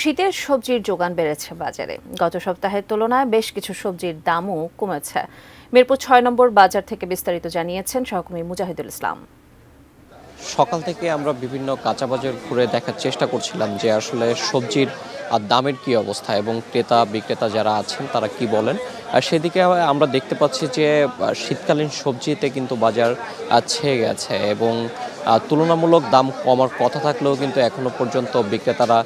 শীতের সবজির যোগান বেড়েছে বাজারে। গত সপ্তাহের তুলনায় বেশ কিছু সবজির দামও কমেছে। মিরপুর ৬ নম্বর বাজার থেকে বিস্তারিত জানিয়েছেন সহকর্মী মুজাহিদুল ইসলাম। সকাল থেকে আমরা বিভিন্ন কাঁচা বাজার ঘুরে দেখার চেষ্টা করছিলাম যে আসলে সবজির দামের কি অবস্থা এবং ক্রেতা বিক্রেতা যারা আছেন তারা কি বলেন। আর সেদিকে আমরা দেখতে পাচ্ছি যে শীতকালীন সবজিতে কিন্তু বাজার ছেয়ে গেছে এবং তুলনামূলক দাম কমার কথা থাকলেও কিন্তু এখনো পর্যন্ত বিক্রেতারা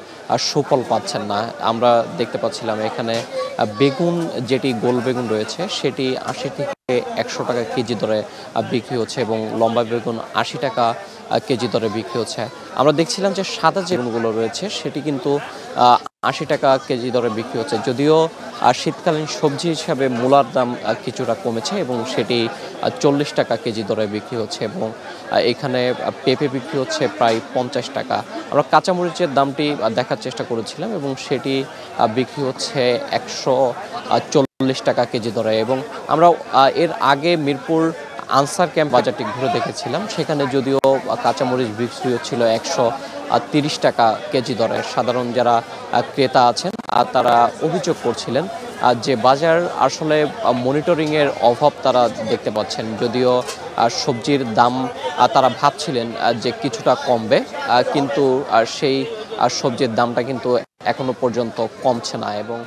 সুফল পাচ্ছেন না। আমরা দেখতে পাচ্ছিলাম এখানে বেগুন, যেটি গোল বেগুন রয়েছে সেটি ৮০ থেকে ১০০ টাকা কেজি দরে বিক্রি হচ্ছে এবং লম্বা বেগুন ৮০ টাকা কেজি দরে বিক্রি হচ্ছে। আমরা দেখছিলাম যে সাদা যে বেগুনগুলো রয়েছে সেটি কিন্তু ৮০ টাকা কেজি দরে বিক্রি হচ্ছে। যদিও শীতকালীন সবজি হিসাবে মূলার দাম কিছুটা কমেছে এবং সেটি ৪০ টাকা কেজি দরে বিক্রি হচ্ছে এবং এখানে পেঁপে বিক্রি হচ্ছে প্রায় ৫০ টাকা। আমরা কাঁচামরিচের দামটি দেখার চেষ্টা করেছিলাম এবং সেটি বিক্রি হচ্ছে ১৪০ টাকা কেজি দরে এবং আমরা এর আগে মিরপুর আনসার ক্যাম্প বাজারটি ঘুরে দেখেছিলাম। সেখানে যদিও কাঁচামরিচ বিক্রি হচ্ছিল ১৩০ টাকা কেজি দরে। সাধারণ যারা ক্রেতা আছেন তারা অভিযোগ করছিলেন যে বাজার আসলে মনিটরিংয়ের অভাব তারা দেখতে পাচ্ছেন। যদিও সবজির দাম তারা ভাবছিলেন যে কিছুটা কমবে, কিন্তু সেই সবজির দামটা কিন্তু এখনো পর্যন্ত কমছে না এবং